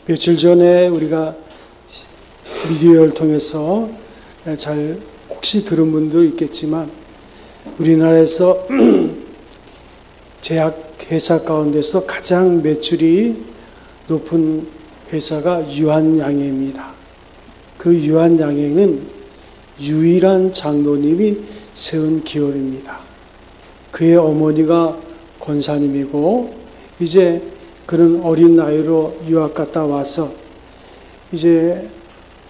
며칠 전에 우리가 미디어를 통해서 잘 혹시 들은 분도 있겠지만 우리나라에서 제약회사 가운데서 가장 매출이 높은 회사가 유한양행입니다. 그 유한양행은 유일한 장로님이 세운 기업입니다. 그의 어머니가 권사님이고 이제 그는 어린 나이로 유학 갔다 와서 이제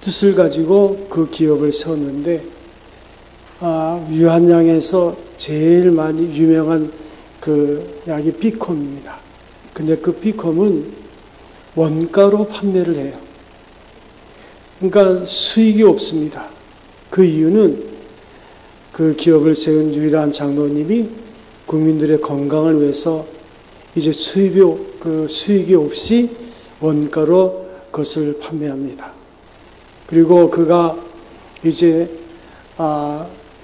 뜻을 가지고 그 기업을 세웠는데 유한양에서 제일 많이 유명한 그 약이 비콤입니다. 근데 그 비콤은 원가로 판매를 해요. 그러니까 수익이 없습니다. 그 이유는 그 기업을 세운 유일한 장로님이 국민들의 건강을 위해서 이제 수익이 없이 원가로 그것을 판매합니다. 그리고 그가 이제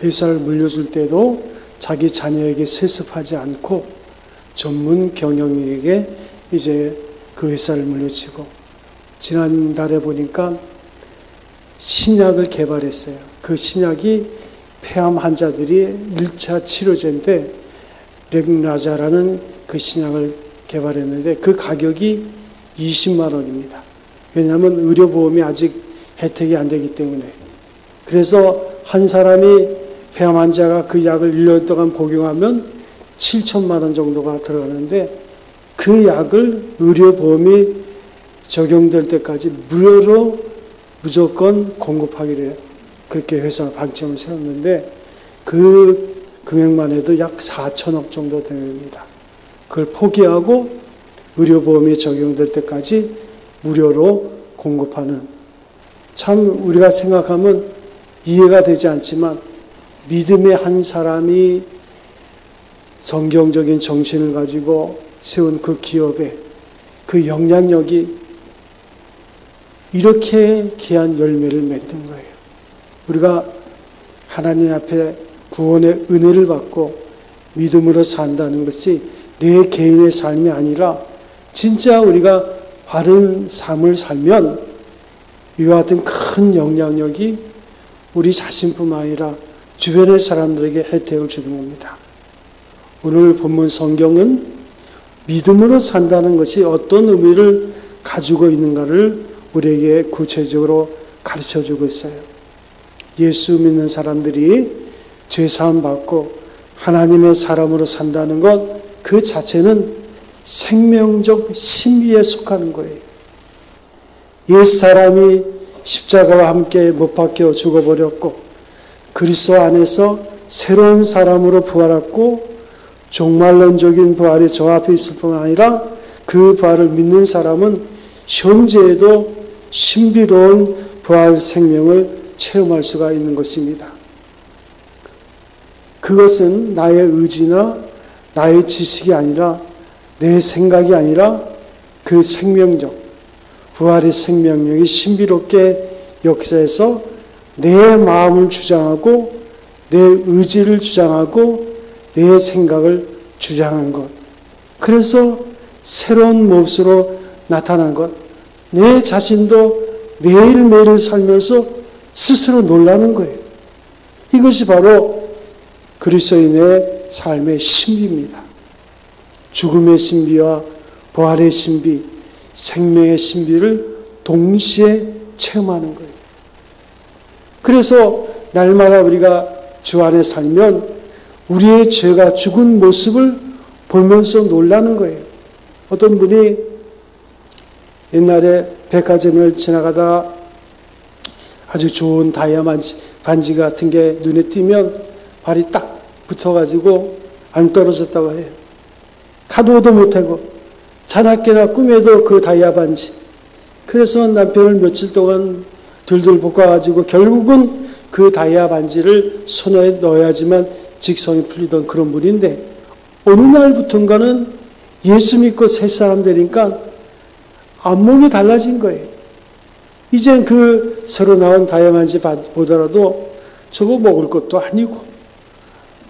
회사를 물려줄 때도 자기 자녀에게 세습하지 않고 전문 경영에게 이제 그 회사를 물려주고 지난달에 보니까 신약을 개발했어요. 그 신약이 폐암 환자들이 1차 치료제인데 렉나자라는 그 신약을 개발했는데 그 가격이 20만 원입니다. 왜냐하면 의료보험이 아직 혜택이 안 되기 때문에. 그래서 한 사람이 폐암 환자가 그 약을 1년 동안 복용하면 7천만 원 정도가 들어가는데 그 약을 의료보험이 적용될 때까지 무료로 무조건 공급하기로 해요. 그렇게 회사가 방침을 세웠는데 그 금액만 해도 약 4천억 정도 됩니다. 그걸 포기하고 의료보험이 적용될 때까지 무료로 공급하는, 참 우리가 생각하면 이해가 되지 않지만 믿음의 한 사람이 성경적인 정신을 가지고 세운 그 기업의 그 영향력이 이렇게 귀한 열매를 맺는 거예요. 우리가 하나님 앞에 구원의 은혜를 받고 믿음으로 산다는 것이 내 개인의 삶이 아니라 진짜 우리가 바른 삶을 살면 이와 같은 큰 영향력이 우리 자신뿐만 아니라 주변의 사람들에게 혜택을 주는 겁니다. 오늘 본문 성경은 믿음으로 산다는 것이 어떤 의미를 가지고 있는가를 우리에게 구체적으로 가르쳐주고 있어요. 예수 믿는 사람들이 죄사함 받고 하나님의 사람으로 산다는 것 그 자체는 생명적 신비에 속하는 거예요. 옛사람이 십자가와 함께 못 박혀 죽어버렸고 그리스도 안에서 새로운 사람으로 부활했고 종말론적인 부활이 저 앞에 있을 뿐만 아니라 그 부활을 믿는 사람은 현재에도 신비로운 부활 생명을 체험할 수가 있는 것입니다. 그것은 나의 의지나 나의 지식이 아니라 내 생각이 아니라 그 생명적 부활의 생명력이 신비롭게 역사해서 내 마음을 주장하고 내 의지를 주장하고 내 생각을 주장한 것. 그래서 새로운 몫으로 나타난 것. 내 자신도 매일매일 살면서 스스로 놀라는 거예요. 이것이 바로 그리스도인의 삶의 신비입니다. 죽음의 신비와 부활의 신비, 생명의 신비를 동시에 체험하는 거예요. 그래서 날마다 우리가 주 안에 살면 우리의 죄가 죽은 모습을 보면서 놀라는 거예요. 어떤 분이 옛날에 백화점을 지나가다 아주 좋은 다이아몬드 반지 같은 게 눈에 띄면 발이 딱 붙어가지고 안 떨어졌다고 해요. 가도도 못하고 자나깨나 꿈에도 그 다이아 반지. 그래서 남편을 며칠 동안 들들 볶아가지고 결국은 그 다이아 반지를 손에 넣어야지만 직성이 풀리던 그런 분인데 어느 날부턴가는 예수 믿고 새 사람 되니까 안목이 달라진 거예요. 이젠 그 새로 나온 다이아 반지 보더라도 저거 먹을 것도 아니고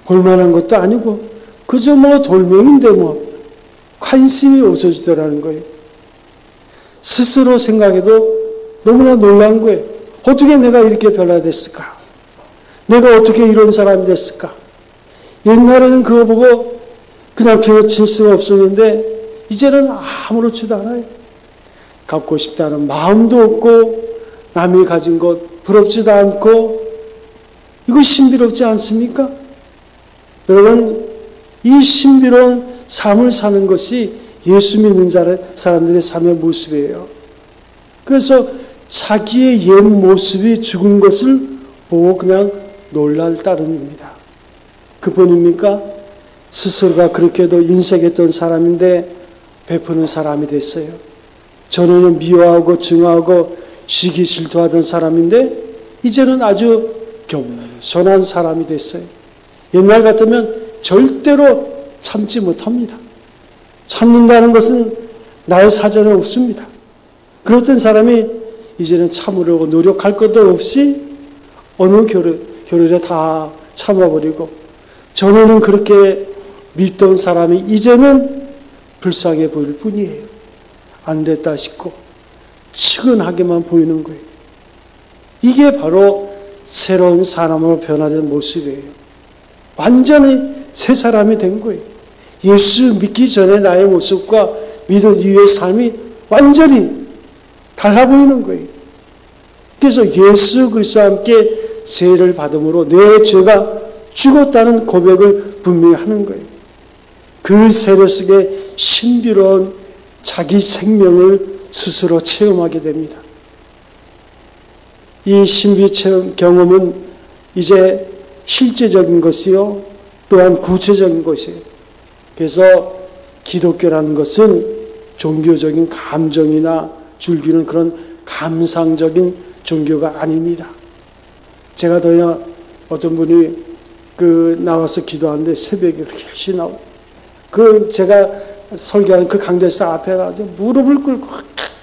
볼만한 것도 아니고 그저 뭐 돌멩인데 뭐 관심이 없어지더라는 거예요. 스스로 생각해도 너무나 놀라운 거예요. 어떻게 내가 이렇게 변화됐을까? 내가 어떻게 이런 사람이 됐을까? 옛날에는 그거 보고 그냥 기어칠 수가 없었는데 이제는 아무렇지도 않아요. 갖고 싶다는 마음도 없고 남이 가진 것 부럽지도 않고 이거 신비롭지 않습니까? 여러분, 이 신비로운 삶을 사는 것이 예수 믿는 사람들의 삶의 모습이에요. 그래서 자기의 옛 모습이 죽은 것을 보고 그냥 놀랄 따름입니다. 그뿐입니까? 스스로가 그렇게도 인색했던 사람인데 베푸는 사람이 됐어요. 전에는 미워하고 증오하고 시기 질투하던 사람인데 이제는 아주 겸손한 사람이 됐어요. 옛날 같으면 절대로 참지 못합니다. 참는다는 것은 나의 사전에 없습니다. 그랬던 사람이 이제는 참으려고 노력할 것도 없이 어느 겨를에 다 참아버리고, 전에는 그렇게 믿던 사람이 이제는 불쌍해 보일 뿐이에요. 안 됐다 싶고 측은하게만 보이는 거예요. 이게 바로 새로운 사람으로 변화된 모습이에요. 완전히 새 사람이 된 거예요. 예수 믿기 전에 나의 모습과 믿은 이후의 삶이 완전히 달라 보이는 거예요. 그래서 예수 그리스도와 함께 세례를 받음으로 내 죄가 죽었다는 고백을 분명히 하는 거예요. 그 세례 속에 신비로운 자기 생명을 스스로 체험하게 됩니다. 이 신비 체험 경험은 이제 실제적인 것이요, 또한 구체적인 것이에요. 그래서 기독교라는 것은 종교적인 감정이나 즐기는 그런 감상적인 종교가 아닙니다. 제가 더냐 어떤 분이 나와서 기도하는데 새벽에 그렇게 열심히 나오고, 제가 설교하는 그 강대상 앞에 나와서 무릎을 꿇고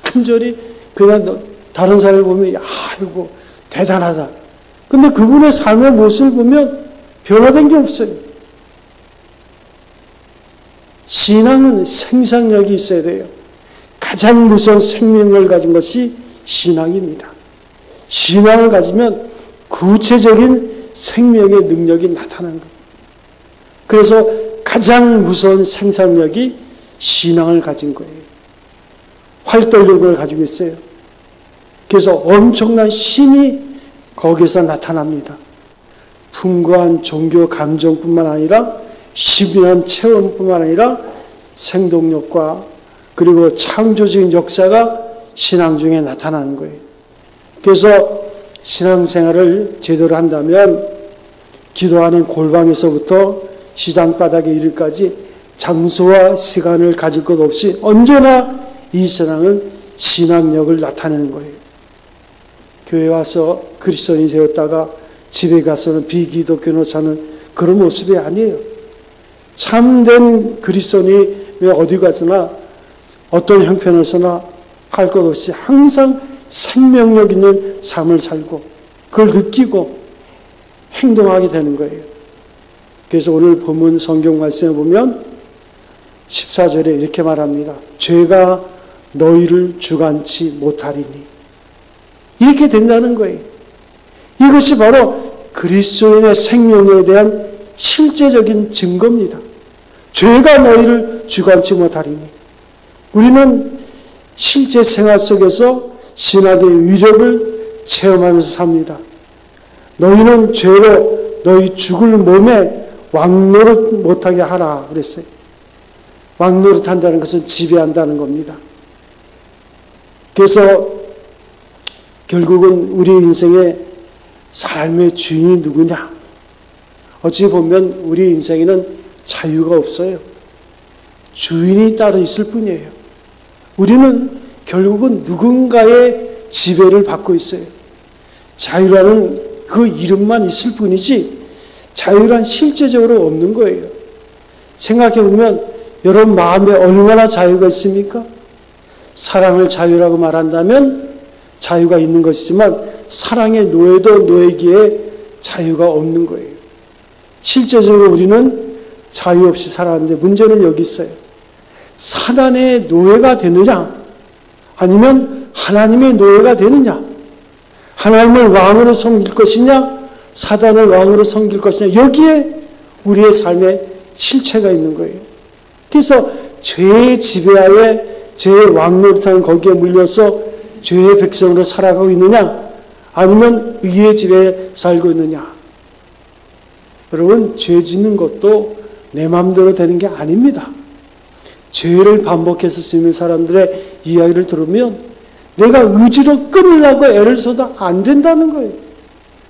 간절히 그냥 다른 사람을 보면 아이고 대단하다. 근데 그분의 삶의 모습을 보면 변화된 게 없어요. 신앙은 생산력이 있어야 돼요. 가장 무서운 생명을 가진 것이 신앙입니다. 신앙을 가지면 구체적인 생명의 능력이 나타나는 거예요. 그래서 가장 무서운 생산력이 신앙을 가진 거예요. 활동력을 가지고 있어요. 그래서 엄청난 힘이 거기서 나타납니다. 풍부한 종교 감정뿐만 아니라 신비한 체험뿐만 아니라 생동력과 그리고 창조적인 역사가 신앙 중에 나타나는 거예요. 그래서 신앙생활을 제대로 한다면 기도하는 골방에서부터 시장바닥에 이르기까지 장소와 시간을 가질 것 없이 언제나 이 신앙은 신앙력을 나타내는 거예요. 교회 와서 그리스도인이 되었다가 집에 가서는 비기독교로 사는 그런 모습이 아니에요. 참된 그리스도인이 어디 가서나 어떤 형편에서나 할 것 없이 항상 생명력 있는 삶을 살고 그걸 느끼고 행동하게 되는 거예요. 그래서 오늘 본문 성경 말씀에 보면 14절에 이렇게 말합니다. 죄가 너희를 주관치 못하리니. 이렇게 된다는 거예요. 이것이 바로 그리스도인의 생명에 대한 실제적인 증거입니다. 죄가 너희를 주관치 못하리니. 우리는 실제 생활 속에서 신학의 위력을 체험하면서 삽니다. 너희는 죄로 너희 죽을 몸에 왕노릇 못하게 하라 그랬어요. 왕노릇한다는 것은 지배한다는 겁니다. 그래서 결국은 우리 인생의 삶의 주인이 누구냐? 어찌 보면 우리 인생에는 자유가 없어요. 주인이 따로 있을 뿐이에요. 우리는 결국은 누군가의 지배를 받고 있어요. 자유라는 그 이름만 있을 뿐이지 자유란 실제적으로 없는 거예요. 생각해보면 여러분 마음에 얼마나 자유가 있습니까? 사랑을 자유라고 말한다면 자유가 있는 것이지만 사랑의 노예도 노예기에 자유가 없는 거예요. 실제적으로 우리는 자유 없이 살아왔는데 문제는 여기 있어요. 사단의 노예가 되느냐 아니면 하나님의 노예가 되느냐? 하나님을 왕으로 섬길 것이냐? 사단을 왕으로 섬길 것이냐? 여기에 우리의 삶의 실체가 있는 거예요. 그래서 죄의 지배하에 죄의 왕노릇하는 거기에 물려서 죄의 백성으로 살아가고 있느냐? 아니면 의의 지배에 살고 있느냐? 여러분, 죄 짓는 것도 내 마음대로 되는 게 아닙니다. 죄를 반복해서 쓰는 사람들의 이야기를 들으면 내가 의지로 끊으려고 애를 써도 안 된다는 거예요.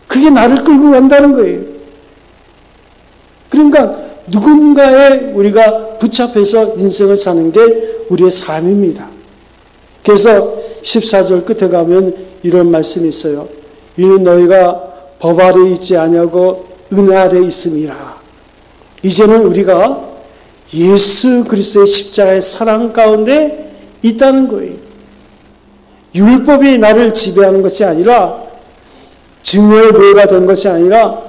그게 나를 끌고 간다는 거예요. 그러니까 누군가에 우리가 붙잡혀서 인생을 사는 게 우리의 삶입니다. 그래서 14절 끝에 가면 이런 말씀이 있어요. 이는 너희가 법 아래 있지 아니하고 은혜 아래 있음이라. 이제는 우리가 예수 그리스도의 십자가의 사랑 가운데 있다는 거예요. 율법이 나를 지배하는 것이 아니라, 증오의 노예가 된 것이 아니라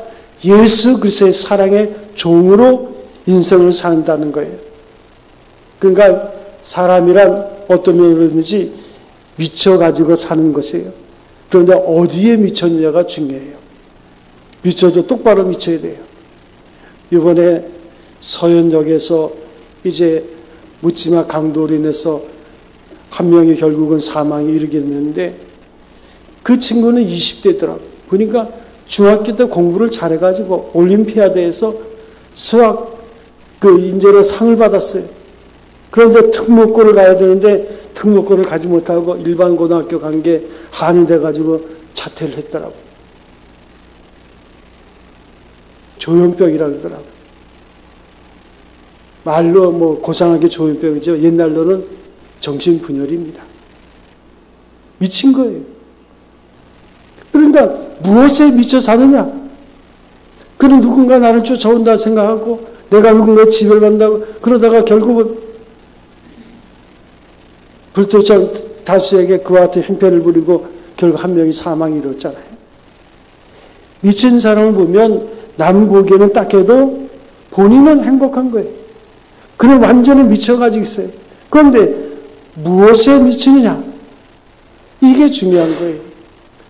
예수 그리스도의 사랑의 종으로 인생을 산다는 거예요. 그러니까 사람이란 어떤 면으로든지 미쳐가지고 사는 것이에요. 그런데 어디에 미쳤느냐가 중요해요. 미쳐도 똑바로 미쳐야 돼요. 이번에 서현역에서 이제 묻지마 강도로 인해서 한 명이 결국은 사망에 이르게 됐는데, 그 친구는 20대더라고요. 보니까 중학교 때 공부를 잘해가지고 올림피아드에서 수학 인재로 상을 받았어요. 그런데 특목고를 가야 되는데 특목고를 가지 못하고 일반 고등학교 간 게 한이 돼가지고 자퇴를 했더라고요. 조현병이라고 그러더라고요. 말로 뭐 고상하게 조현병이죠. 옛날로는 정신분열입니다. 미친 거예요. 그러니까 무엇에 미쳐 사느냐? 그는 누군가 나를 쫓아온다 생각하고 내가 누군가 집을 간다고 그러다가 결국은 불도장 다수에게 그와 같은 행패를 부리고 결국 한 명이 사망이 이뤘잖아요. 미친 사람을 보면 남 보기에는 딱 해도 본인은 행복한 거예요. 그는 완전히 미쳐가지고 있어요. 그런데 무엇에 미치느냐? 이게 중요한 거예요.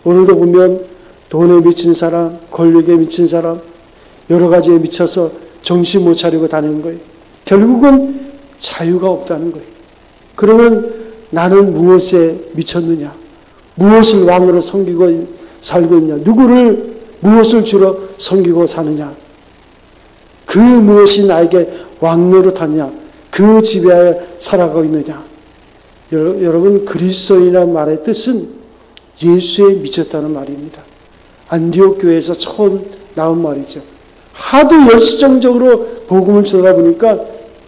오늘도 보면 돈에 미친 사람, 권력에 미친 사람, 여러 가지에 미쳐서 정신 못 차리고 다니는 거예요. 결국은 자유가 없다는 거예요. 그러면 나는 무엇에 미쳤느냐? 무엇을 왕으로 섬기고 살고 있냐? 누구를 무엇을 주로 섬기고 사느냐? 그 무엇이 나에게 왕노릇하느냐? 그 지배하에 살아가고 있느냐? 여러분, 그리스도인이라는 말의 뜻은 예수에 미쳤다는 말입니다. 안디옥 교회에서 처음 나온 말이죠. 하도 열시정적으로 복음을 전하다 보니까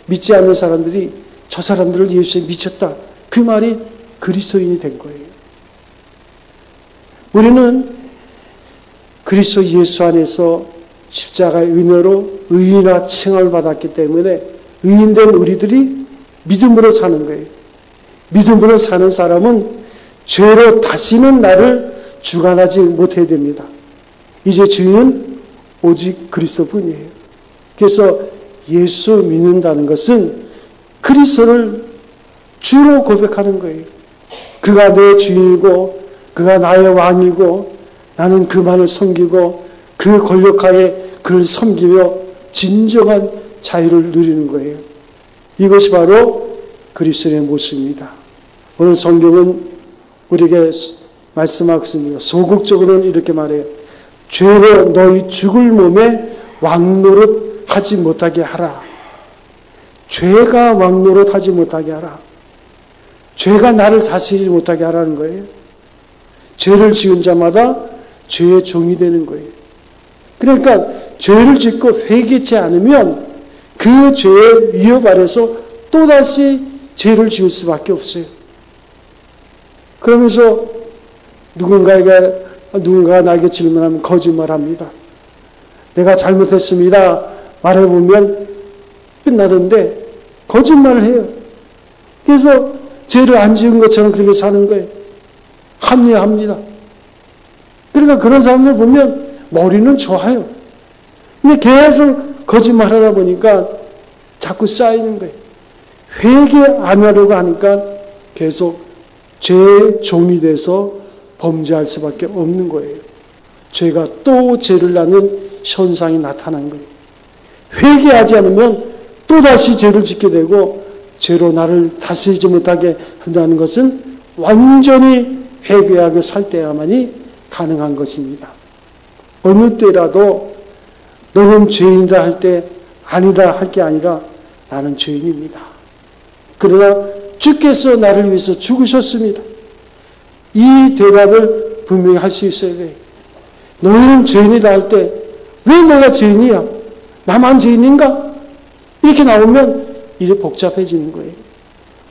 믿지 않는 사람들이 저 사람들을 예수에 미쳤다. 그 말이 그리스도인이 된 거예요. 우리는 그리스도 예수 안에서 십자가의 은혜로 의인화 칭함을 받았기 때문에 의인된 우리들이 믿음으로 사는 거예요. 믿음으로 사는 사람은 죄로 다시는 나를 주관하지 못해야 됩니다. 이제 주인은 오직 그리스도뿐이에요. 그래서 예수 믿는다는 것은 그리스도를 주로 고백하는 거예요. 그가 내 주인이고 그가 나의 왕이고 나는 그만을 섬기고 그 권력하에 그를 섬기며 진정한 자유를 누리는 거예요. 이것이 바로 그리스도의 모습입니다. 오늘 성경은 우리에게 말씀하고 있습니다. 소극적으로는 이렇게 말해요. 죄로 너희 죽을 몸에 왕노릇 하지 못하게 하라. 죄가 왕노릇 하지 못하게 하라. 죄가 나를 다스리지 못하게 하라는 거예요. 죄를 지은 자마다 죄의 종이 되는 거예요. 그러니까 죄를 짓고 회개치 않으면 그 죄의 위협 아래서 또다시 죄를 지을 수밖에 없어요. 그러면서 누군가가 나에게 질문하면 거짓말합니다. 내가 잘못했습니다. 말해보면 끝나는데 거짓말을 해요. 그래서 죄를 안 지은 것처럼 그렇게 사는 거예요. 합리화합니다. 그러니까 그런 사람들 보면 머리는 좋아요. 근데 계속 거짓말하다 보니까 자꾸 쌓이는 거예요. 회개 안 하려고 하니까 계속 죄의 종이 돼서 범죄할 수밖에 없는 거예요. 죄가 또 죄를 낳는 현상이 나타난 거예요. 회개하지 않으면 또다시 죄를 짓게 되고 죄로 나를 다스리지 못하게 한다는 것은 완전히 회개하고 살 때야만이 가능한 것입니다. 어느 때라도 너는 죄인이다 할 때 아니다 할 게 아니라 나는 죄인입니다. 그러나 주께서 나를 위해서 죽으셨습니다. 이 대답을 분명히 할 수 있어야 돼요. 너희는 죄인이다 할 때 왜 내가 죄인이야? 나만 죄인인가? 이렇게 나오면 일이 복잡해지는 거예요.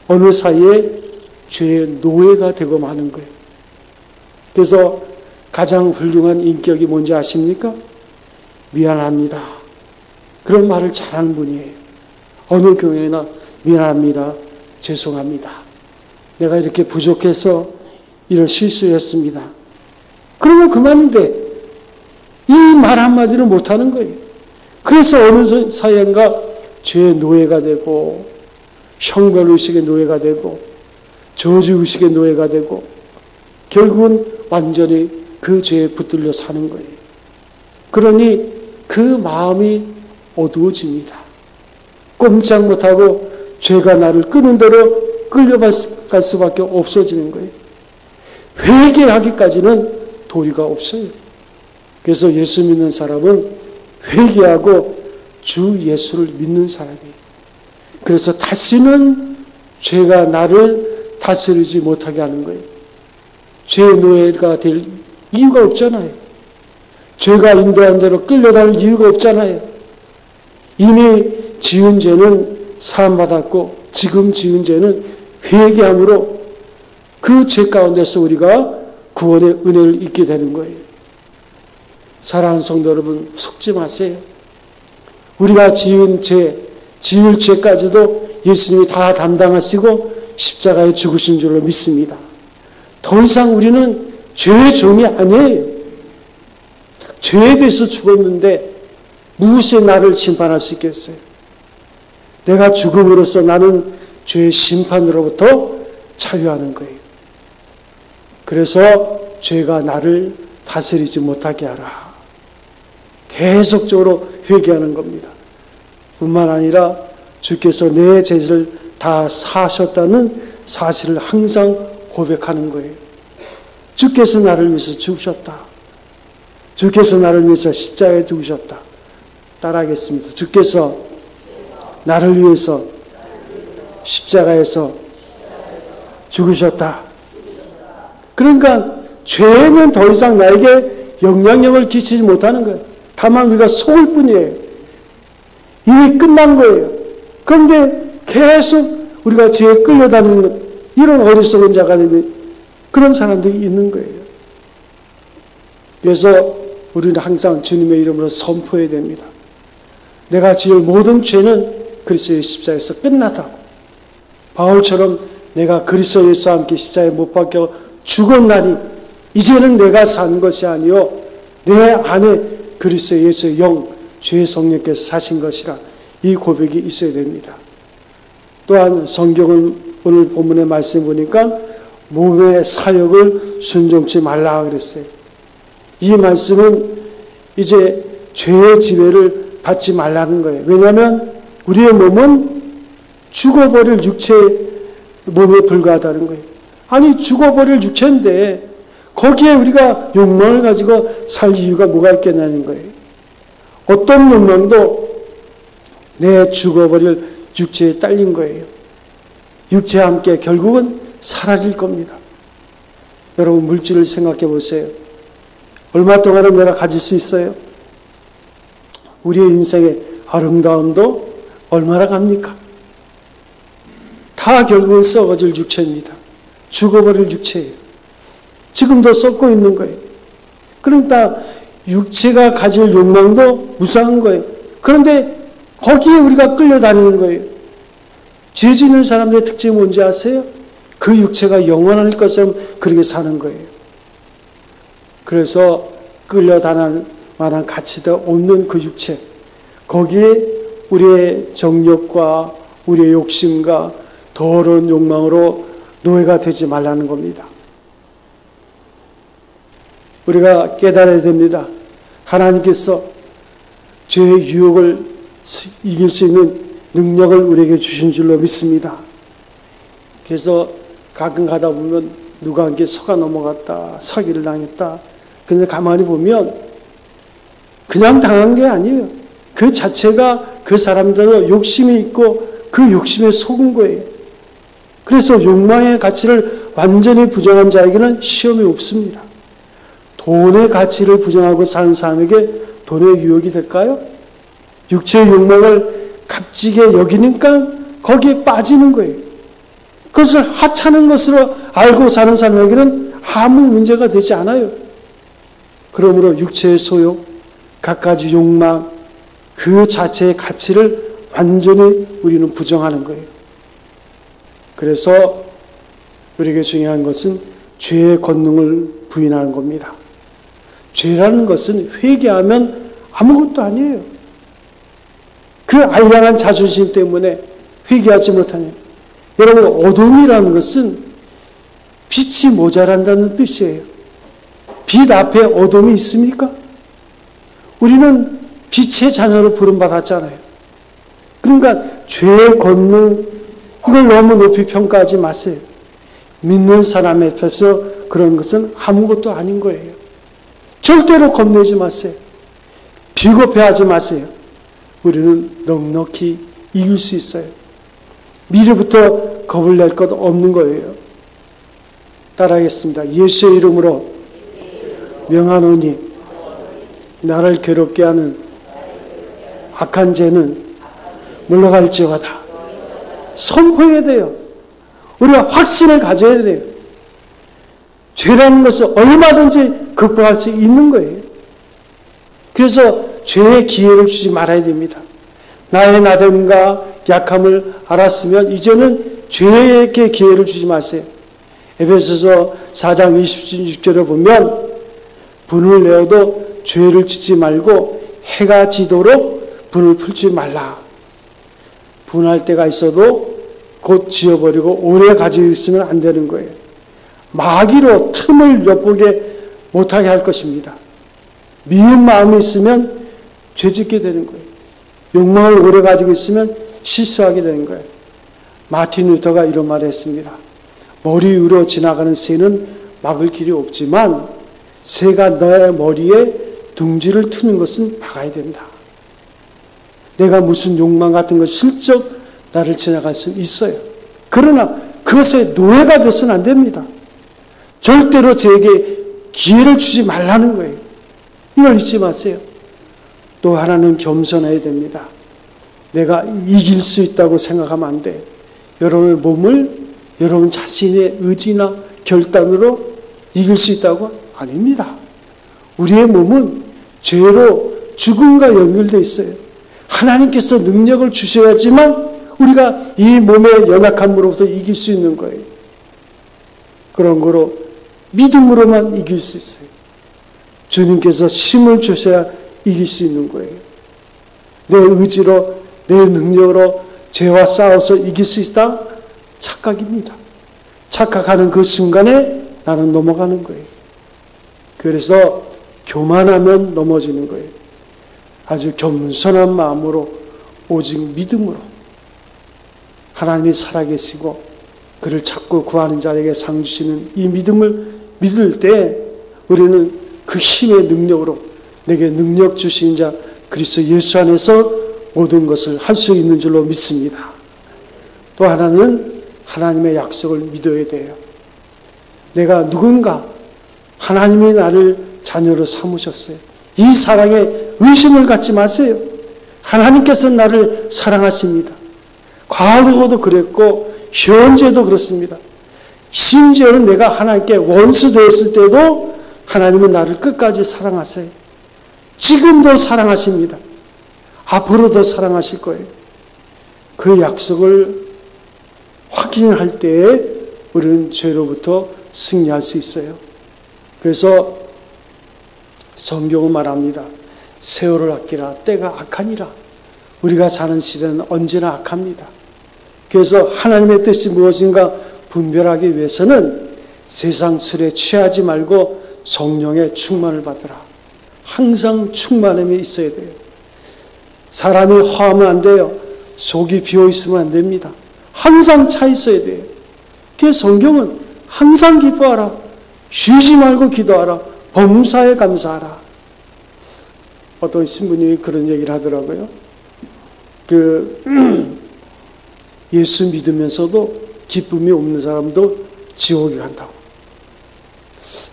어느 사이에 죄의 노예가 되고 마는 거예요. 그래서 가장 훌륭한 인격이 뭔지 아십니까? 미안합니다. 그런 말을 잘하는 분이에요. 어느 교회나 미안합니다. 죄송합니다. 내가 이렇게 부족해서 이런 실수를 했습니다. 그러면 그만인데 이 말 한마디를 못하는 거예요. 그래서 어느 사이인가 죄의 노예가 되고 형벌의식의 노예가 되고 저주의식의 노예가 되고 결국은 완전히 그 죄에 붙들려 사는 거예요. 그러니 그 마음이 어두워집니다. 꼼짝 못하고 죄가 나를 끄는 대로 끌려갈 수밖에 없어지는 거예요. 회개하기까지는 도리가 없어요. 그래서 예수 믿는 사람은 회개하고 주 예수를 믿는 사람이에요. 그래서 다시는 죄가 나를 다스리지 못하게 하는 거예요. 죄의 노예가 될 이유가 없잖아요. 죄가 인도한 대로 끌려갈 이유가 없잖아요. 이미 지은 죄는 사함받았고 지금 지은 죄는 회개함으로 그 죄 가운데서 우리가 구원의 은혜를 잊게 되는 거예요. 사랑하는 성도 여러분, 속지 마세요. 우리가 지은 죄, 지을 죄까지도 예수님이 다 담당하시고 십자가에 죽으신 줄로 믿습니다. 더 이상 우리는 죄의 종이 아니에요. 죄에 대해서 죽었는데 무엇에 나를 심판할 수 있겠어요? 내가 죽음으로써 나는 죄의 심판으로부터 자유하는 거예요. 그래서 죄가 나를 다스리지 못하게 하라. 계속적으로 회개하는 겁니다. 뿐만 아니라 주께서 내 죄를 다 사하셨다는 사실을 항상 고백하는 거예요. 주께서 나를 위해서 죽으셨다. 주께서 나를 위해서 십자가에 죽으셨다. 따라하겠습니다. 주께서 나를 위해서 십자가에서 죽으셨다. 그러니까 죄는 더 이상 나에게 영향력을 끼치지 못하는 거예요. 다만 우리가 속을 뿐이에요. 이미 끝난 거예요. 그런데 계속 우리가 죄에 끌려다니는 이런 어리석은 자가 되는 그런 사람들이 있는 거예요. 그래서 우리는 항상 주님의 이름으로 선포해야 됩니다. 내가 지을 모든 죄는 그리스도의 십자가에서 끝났다고. 바울처럼 내가 그리스도 예수와 함께 십자가에 못 박혀 죽었나니 이제는 내가 산 것이 아니요 내 안에 그리스도 예수의 영, 주의 성령께서 사신 것이라 이 고백이 있어야 됩니다. 또한 성경은 오늘 본문의 말씀 보니까 몸의 사역을 순종치 말라 그랬어요. 이 말씀은 이제 죄의 지배를 받지 말라는 거예요. 왜냐하면 우리의 몸은 죽어버릴 육체의 몸에 불과하다는 거예요. 아니 죽어버릴 육체인데 거기에 우리가 욕망을 가지고 살 이유가 뭐가 있겠냐는 거예요. 어떤 욕망도 내 죽어버릴 육체에 딸린 거예요. 육체와 함께 결국은 사라질 겁니다. 여러분 물질을 생각해 보세요. 얼마 동안은 내가 가질 수 있어요? 우리의 인생의 아름다움도 얼마나 갑니까? 다 결국은 썩어질 육체입니다. 죽어버릴 육체예요. 지금도 썩고 있는 거예요. 그러니까 육체가 가질 욕망도 무상한 거예요. 그런데 거기에 우리가 끌려다니는 거예요. 죄 짓는 사람들의 특징이 뭔지 아세요? 그 육체가 영원할 것처럼 그렇게 사는 거예요. 그래서 끌려다닐 만한 가치도 없는 그 육체, 거기에 우리의 정욕과 우리의 욕심과 더러운 욕망으로 노예가 되지 말라는 겁니다. 우리가 깨달아야 됩니다. 하나님께서 죄의 유혹을 이길 수 있는 능력을 우리에게 주신 줄로 믿습니다. 그래서 가끔 가다 보면 누가 함께 속아 넘어갔다, 사기를 당했다. 근데 가만히 보면 그냥 당한 게 아니에요. 그 자체가 그 사람들은 욕심이 있고 그 욕심에 속은 거예요. 그래서 욕망의 가치를 완전히 부정한 자에게는 시험이 없습니다. 돈의 가치를 부정하고 사는 사람에게 돈의 유혹이 될까요? 육체의 욕망을 값지게 여기니까 거기에 빠지는 거예요. 그것을 하찮은 것으로 알고 사는 사람에게는 아무 문제가 되지 않아요. 그러므로 육체의 소욕, 갖가지 욕망, 그 자체의 가치를 완전히 우리는 부정하는 거예요. 그래서 우리에게 중요한 것은 죄의 권능을 부인하는 겁니다. 죄라는 것은 회개하면 아무것도 아니에요. 그 알량한 자존심 때문에 회개하지 못하냐. 여러분, 어둠이라는 것은 빛이 모자란다는 뜻이에요. 빛 앞에 어둠이 있습니까? 우리는 빛의 자녀로 부름받았잖아요. 그러니까 죄의 권능, 이걸 너무 높이 평가하지 마세요. 믿는 사람 앞에서 그런 것은 아무것도 아닌 거예요. 절대로 겁내지 마세요. 비겁해하지 마세요. 우리는 넉넉히 이길 수 있어요. 미리부터 겁을 낼 것 없는 거예요. 따라하겠습니다. 예수의 이름으로 명하노니 나를 괴롭게 하는 악한 죄는 물러갈지어다. 선포해야 돼요. 우리가 확신을 가져야 돼요. 죄라는 것을 얼마든지 극복할 수 있는 거예요. 그래서 죄의 기회를 주지 말아야 됩니다. 나의 나됨과 약함을 알았으면 이제는 죄에게 기회를 주지 마세요. 에베소서 4장 26절에 보면 분을 내어도 죄를 짓지 말고 해가 지도록 분을 풀지 말라. 분할 때가 있어도 곧 지어버리고 오래 가지고 있으면 안 되는 거예요. 마귀로 틈을 엿보게 못하게 할 것입니다. 미운 마음이 있으면 죄짓게 되는 거예요. 욕망을 오래 가지고 있으면 실수하게 되는 거예요. 마틴 루터가 이런 말을 했습니다. 머리 위로 지나가는 새는 막을 길이 없지만 새가 내 머리에 둥지를 트는 것은 막아야 된다. 내가 무슨 욕망 같은 것 슬쩍 나를 지나갈 수 있어요. 그러나 그것에 노예가 돼서는 안 됩니다. 절대로 저에게 기회를 주지 말라는 거예요. 이걸 잊지 마세요. 또 하나는 겸손해야 됩니다. 내가 이길 수 있다고 생각하면 안 돼. 여러분의 몸을 여러분 자신의 의지나 결단으로 이길 수 있다고? 아닙니다. 우리의 몸은 죄로 죽음과 연결되어 있어요. 하나님께서 능력을 주셔야지만 우리가 이 몸의 연약함으로부터 이길 수 있는 거예요. 그런 거로 믿음으로만 이길 수 있어요. 주님께서 힘을 주셔야 이길 수 있는 거예요. 내 의지로, 내 능력으로 죄와 싸워서 이길 수 있다? 착각입니다. 착각하는 그 순간에 나는 넘어가는 거예요. 그래서 교만하면 넘어지는 거예요. 아주 겸손한 마음으로 오직 믿음으로 하나님이 살아계시고 그를 찾고 구하는 자에게 상 주시는 이 믿음을 믿을 때 우리는 그 힘의 능력으로 내게 능력 주신 자 그리스도 예수 안에서 모든 것을 할 수 있는 줄로 믿습니다. 또 하나는 하나님의 약속을 믿어야 돼요. 내가 누군가 하나님이 나를 자녀로 삼으셨어요. 이 사랑에 의심을 갖지 마세요. 하나님께서 나를 사랑하십니다. 과거도 그랬고 현재도 그렇습니다. 심지어는 내가 하나님께 원수 되었을 때도 하나님은 나를 끝까지 사랑하세요. 지금도 사랑하십니다. 앞으로도 사랑하실 거예요. 그 약속을 확인할 때에 우리는 죄로부터 승리할 수 있어요. 그래서 성경은 말합니다. 세월을 아끼라 때가 악하니라. 우리가 사는 시대는 언제나 악합니다. 그래서 하나님의 뜻이 무엇인가 분별하기 위해서는 세상 술에 취하지 말고 성령의 충만을 받으라. 항상 충만함이 있어야 돼요. 사람이 화하면 안 돼요. 속이 비어 있으면 안 됩니다. 항상 차 있어야 돼요. 그래서 성경은 항상 기뻐하라. 쉬지 말고 기도하라. 범사에 감사하라. 어떤 신부님이 그런 얘기를 하더라고요. 예수 믿으면서도 기쁨이 없는 사람도 지옥에 간다고.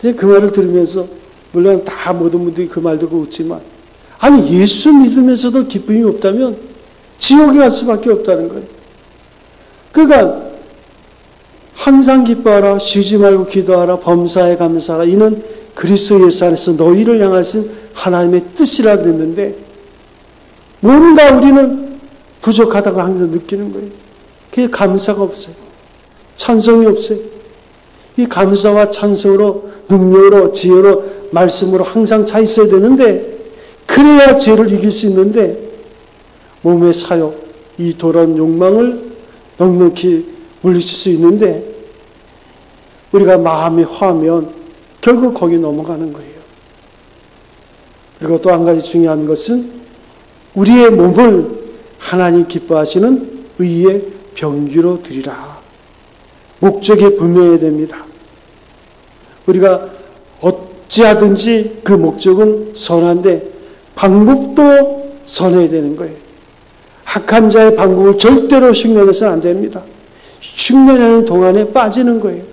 그 말을 들으면서 물론 다 모든 분들이 그 말 듣고 웃지만, 아니 예수 믿으면서도 기쁨이 없다면 지옥에 갈 수밖에 없다는 거예요. 그러니까 항상 기뻐하라, 쉬지 말고 기도하라, 범사에 감사하라. 이는 그리스도 예수 안에서 너희를 향하신 하나님의 뜻이라 그랬는데, 뭔가 우리는 부족하다고 항상 느끼는 거예요. 그게 감사가 없어요. 찬송이 없어요. 이 감사와 찬송으로, 능력으로, 지혜로, 말씀으로 항상 차 있어야 되는데, 그래야 죄를 이길 수 있는데, 몸의 사욕, 이 돌아온 욕망을 넉넉히 물리칠 수 있는데, 우리가 마음이 화하면 결국 거기 넘어가는 거예요. 그리고 또 한 가지 중요한 것은 우리의 몸을 하나님 기뻐하시는 의의 병기로 드리라. 목적이 분명해야 됩니다. 우리가 어찌하든지 그 목적은 선한데 방법도 선해야 되는 거예요. 악한 자의 방법을 절대로 흉내내서는 안 됩니다. 흉내내는 동안에 빠지는 거예요.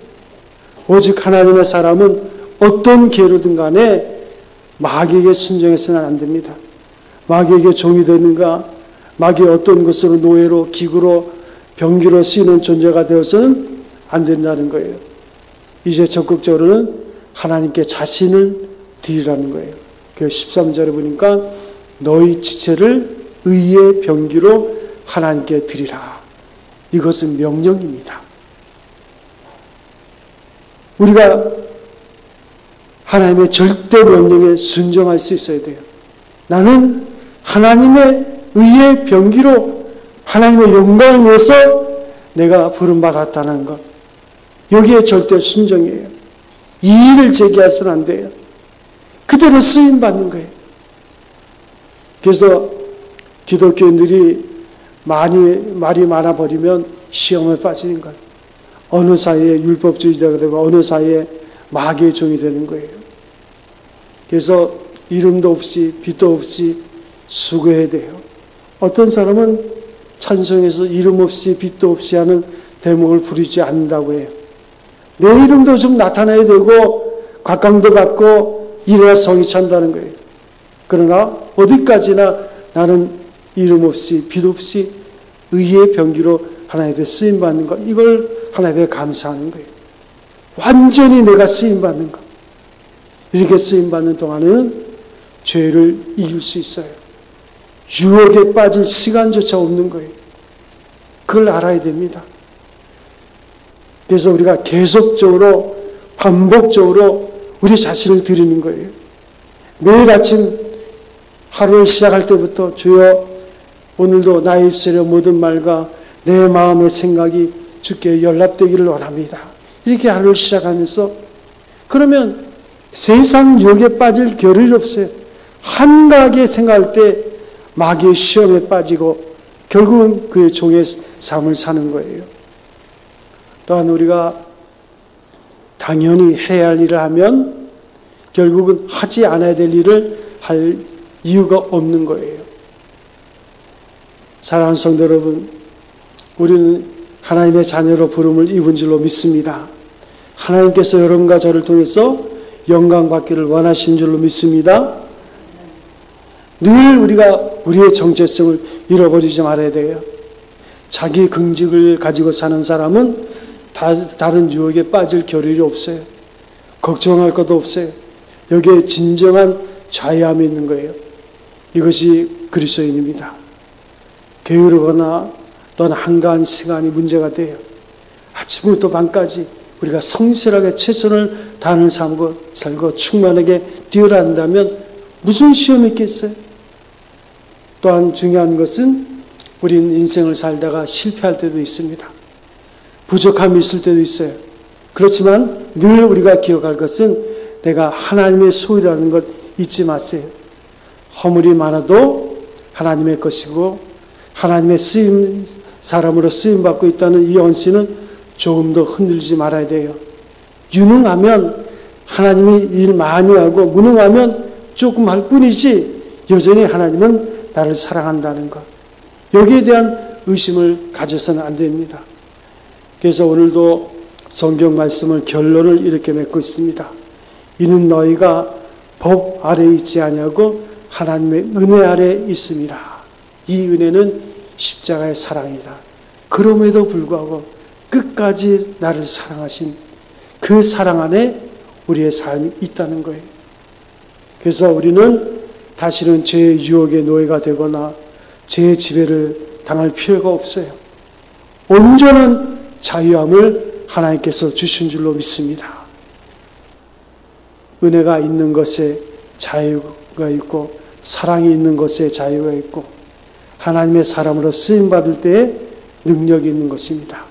오직 하나님의 사람은 어떤 계로든 간에 마귀에게 순종해서는 안 됩니다. 마귀에게 종이 되는가, 마귀의 어떤 것으로 노예로, 기구로, 병기로 쓰이는 존재가 되어서는 안 된다는 거예요. 이제 적극적으로는 하나님께 자신을 드리라는 거예요. 그 13절에 보니까 너희 지체를 의의 병기로 하나님께 드리라. 이것은 명령입니다. 우리가 하나님의 절대 명령에 순종할 수 있어야 돼요. 나는 하나님의 의의 병기로 하나님의 영광을 위해서 내가 부름받았다는 것. 여기에 절대 순종이에요. 이의를 제기해서는 안 돼요. 그대로 쓰임받는 거예요. 그래서 기독교인들이 말이 많아버리면 시험에 빠지는 거예요. 어느 사이에 율법주의자가 되고 어느 사이에 마귀의 종이 되는 거예요. 그래서 이름도 없이 빛도 없이 수고해야 돼요. 어떤 사람은 찬송에서 이름 없이 빛도 없이 하는 대목을 부르지 않는다고 해요. 내 이름도 좀 나타나야 되고 각광도 받고 이래야 성이 찬다는 거예요. 그러나 어디까지나 나는 이름 없이 빛 없이 의의 병기로 하나님 앞에 쓰임받는 것, 이걸 하나님 앞에 감사하는 거예요. 완전히 내가 쓰임받는 것. 이렇게 쓰임받는 동안에는 죄를 이길 수 있어요. 유혹에 빠질 시간조차 없는 거예요. 그걸 알아야 됩니다. 그래서 우리가 계속적으로 반복적으로 우리 자신을 드리는 거예요. 매일 아침 하루를 시작할 때부터 주여 오늘도 나의 입술의 모든 말과 내 마음의 생각이 주께 연락되기를 원합니다. 이렇게 하루를 시작하면서 그러면 세상 유혹에 빠질 겨를이 없어요. 한가하게 생각할 때 마귀의 시험에 빠지고 결국은 그의 종의 삶을 사는 거예요. 또한 우리가 당연히 해야 할 일을 하면 결국은 하지 않아야 될 일을 할 이유가 없는 거예요. 사랑하는 성도 여러분, 우리는 하나님의 자녀로 부름을 입은 줄로 믿습니다. 하나님께서 여러분과 저를 통해서 영광 받기를 원하신 줄로 믿습니다. 늘 우리가 우리의 정체성을 잃어버리지 말아야 돼요. 자기 긍직을 가지고 사는 사람은 다른 유혹에 빠질 겨를이 없어요. 걱정할 것도 없어요. 여기에 진정한 자유함이 있는 거예요. 이것이 그리스도인입니다. 게으르거나 또는 한가한 시간이 문제가 돼요. 아침부터 밤까지 우리가 성실하게 최선을 다하는 삶을 살고 충만하게 뛰어야 한다면 무슨 시험이 있겠어요? 또한 중요한 것은 우리는 인생을 살다가 실패할 때도 있습니다. 부족함이 있을 때도 있어요. 그렇지만 늘 우리가 기억할 것은 내가 하나님의 소유라는 것 잊지 마세요. 허물이 많아도 하나님의 것이고 하나님의 쓰임, 사람으로 쓰임받고 있다는 이 언씨는 조금 더 흔들지 말아야 돼요. 유능하면 하나님이 일 많이 하고 무능하면 조금 할 뿐이지 여전히 하나님은 나를 사랑한다는 것. 여기에 대한 의심을 가져서는 안 됩니다. 그래서 오늘도 성경 말씀을 결론을 이렇게 맺고 있습니다. 이는 너희가 법 아래 있지 아니하고 하나님의 은혜 아래 있음이라. 이 은혜는 십자가의 사랑이다. 그럼에도 불구하고 끝까지 나를 사랑하신 그 사랑 안에 우리의 삶이 있다는 거예요. 그래서 우리는 다시는 죄의 유혹의 노예가 되거나 죄의 지배를 당할 필요가 없어요. 온전한 자유함을 하나님께서 주신 줄로 믿습니다. 은혜가 있는 것에 자유가 있고 사랑이 있는 것에 자유가 있고 하나님의 사람으로 쓰임받을 때에 능력이 있는 것입니다.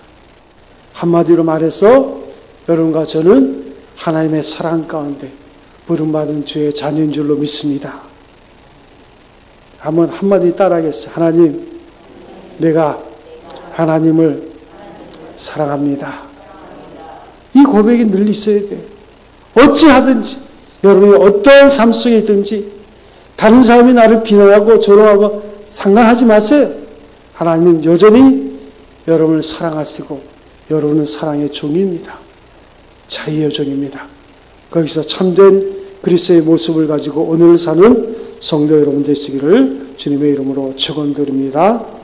한마디로 말해서 여러분과 저는 하나님의 사랑 가운데 부름받은 주의 자녀인 줄로 믿습니다. 한번 한마디 따라하겠어요. 하나님, 내가 하나님을 사랑합니다. 이 고백이 늘 있어야 돼요. 어찌하든지 여러분이 어떠한 삶 속에 있든지 다른 사람이 나를 비난하고 조롱하고 상관하지 마세요. 하나님은 여전히 여러분을 사랑하시고 여러분은 사랑의 종입니다. 자유의 종입니다. 거기서 참된 그리스도의 모습을 가지고 오늘 사는 성도 여러분 되시기를 주님의 이름으로 축원드립니다.